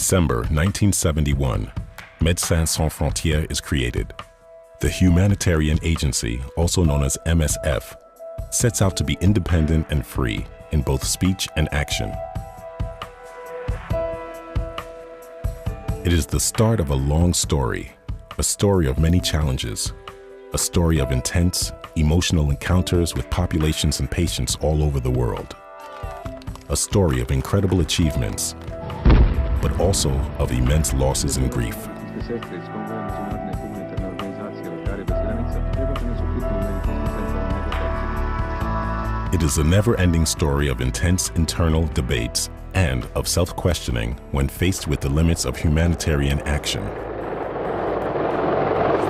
December 1971, Médecins Sans Frontières is created. The humanitarian agency, also known as MSF, sets out to be independent and free in both speech and action. It is the start of a long story, a story of many challenges, a story of intense, emotional encounters with populations and patients all over the world. A story of incredible achievements, but also of immense losses and grief. It is a never-ending story of intense internal debates and of self-questioning when faced with the limits of humanitarian action.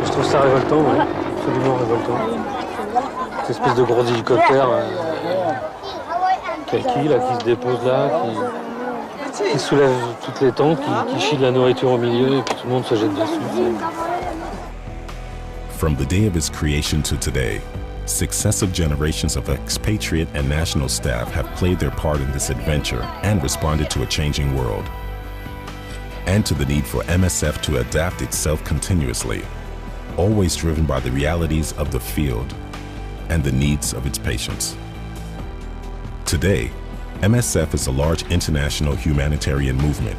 Je trouve ça révoltant, ouais. Absolument révoltant. Cette espèce de gros hélicoptère qui se dépose là, qui soulève toutes les tentes, qui chie de la nourriture au milieu et puis tout le monde se jette dessus. From the day of its creation to today, successive generations of expatriate and national staff have played their part in this adventure and responded to a changing world, and to the need for MSF to adapt itself continuously, always driven by the realities of the field and the needs of its patients. Today, MSF is a large international humanitarian movement.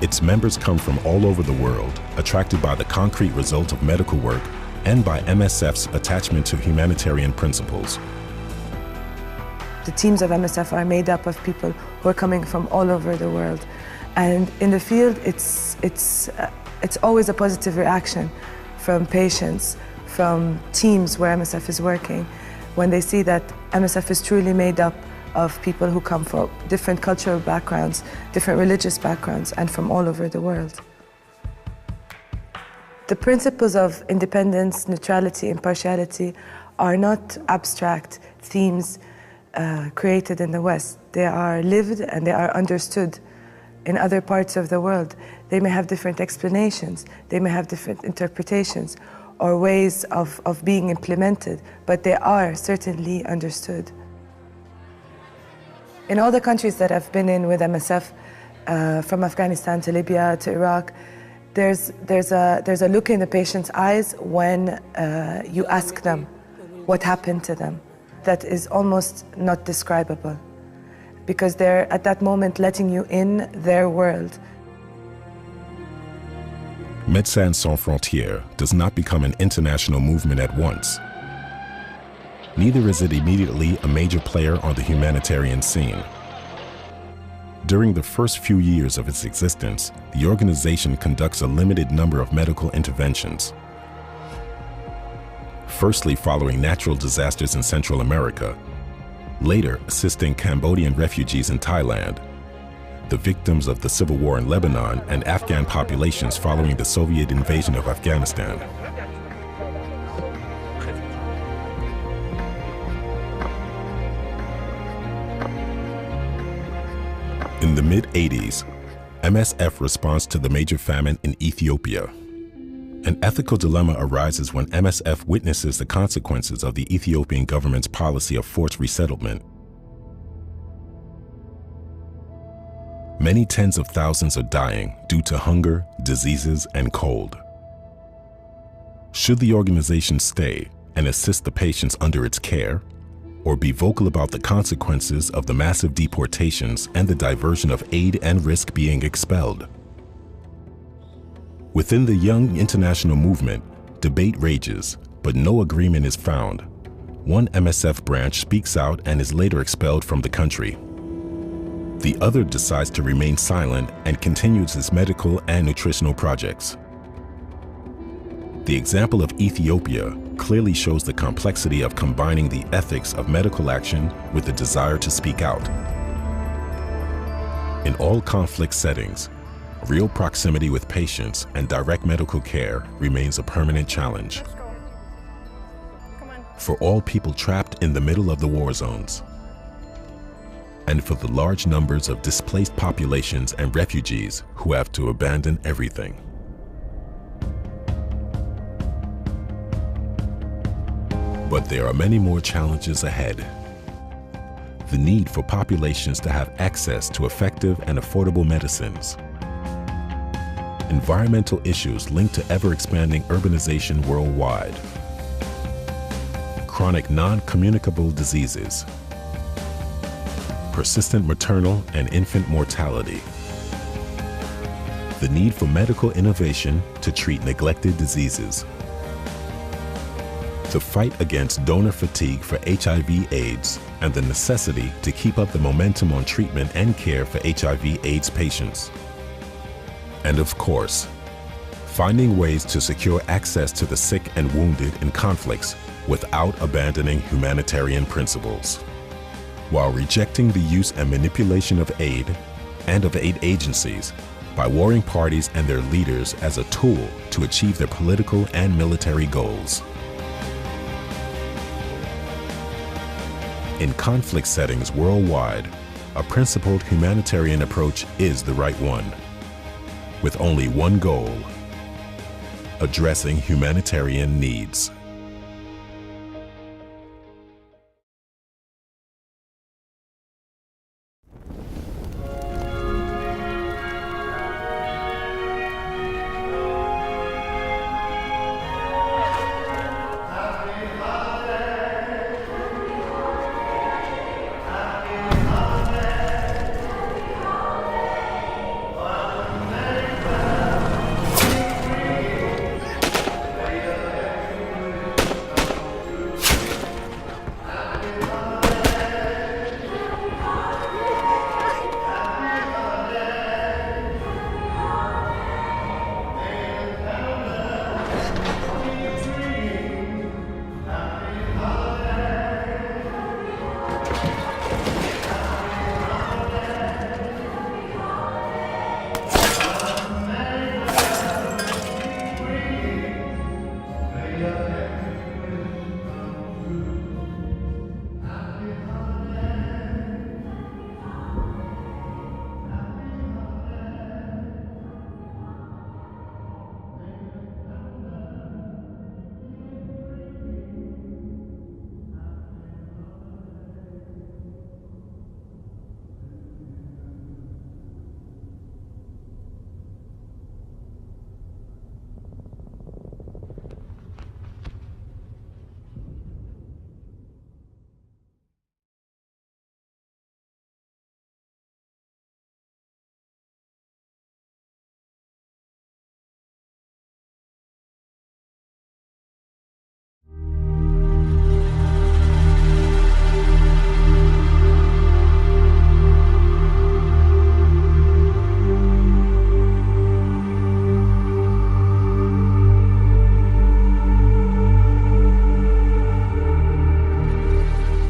Its members come from all over the world, attracted by the concrete result of medical work and by MSF's attachment to humanitarian principles. The teams of MSF are made up of people who are coming from all over the world. And in the field, it's always a positive reaction from patients, from teams where MSF is working, when they see that MSF is truly made up of people who come from different cultural backgrounds, different religious backgrounds, and from all over the world. The principles of independence, neutrality, impartiality are not abstract themes created in the West. They are lived and they are understood in other parts of the world. They may have different explanations, they may have different interpretations or ways of being implemented, but they are certainly understood. In all the countries that I've been in with MSF, from Afghanistan to Libya to Iraq, there's a look in the patient's eyes when you ask them what happened to them that is almost not describable, because they're at that moment letting you in their world. Médecins Sans Frontières does not become an international movement at once. Neither is it immediately a major player on the humanitarian scene. During the first few years of its existence, the organization conducts a limited number of medical interventions. Firstly, following natural disasters in Central America, later assisting Cambodian refugees in Thailand, the victims of the civil war in Lebanon, and Afghan populations following the Soviet invasion of Afghanistan. In the mid-80s, MSF responds to the major famine in Ethiopia. An ethical dilemma arises when MSF witnesses the consequences of the Ethiopian government's policy of forced resettlement. Many tens of thousands are dying due to hunger, diseases, and cold. Should the organization stay and assist the patients under its care, or be vocal about the consequences of the massive deportations and the diversion of aid and risk being expelled? Within the young international movement, debate rages, but no agreement is found. One MSF branch speaks out and is later expelled from the country. The other decides to remain silent and continues its medical and nutritional projects. The example of Ethiopia clearly shows the complexity of combining the ethics of medical action with the desire to speak out. In all conflict settings, real proximity with patients and direct medical care remains a permanent challenge. For all people trapped in the middle of the war zones, and for the large numbers of displaced populations and refugees who have to abandon everything. But there are many more challenges ahead. The need for populations to have access to effective and affordable medicines. environmental issues linked to ever-expanding urbanization worldwide, chronic non-communicable diseases, persistent maternal and infant mortality, the need for medical innovation to treat neglected diseases, the fight against donor fatigue for HIV/AIDS, and the necessity to keep up the momentum on treatment and care for HIV/AIDS patients. And of course, finding ways to secure access to the sick and wounded in conflicts without abandoning humanitarian principles, while rejecting the use and manipulation of aid and of aid agencies by warring parties and their leaders as a tool to achieve their political and military goals. In conflict settings worldwide, a principled humanitarian approach is the right one, with only one goal: addressing humanitarian needs.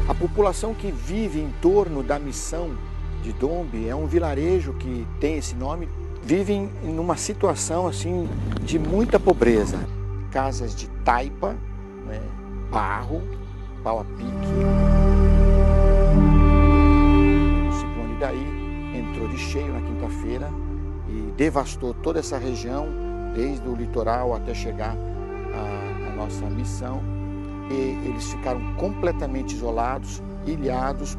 A população que vive em torno da missão de Dombe é um vilarejo que tem esse nome, vivem numa situação assim de muita pobreza. Casas de taipa, né, barro, pau a pique. O ciclone daí entrou de cheio na quinta-feira e devastou toda essa região, desde o litoral até chegar à nossa missão. E eles ficaram completamente isolados, ilhados.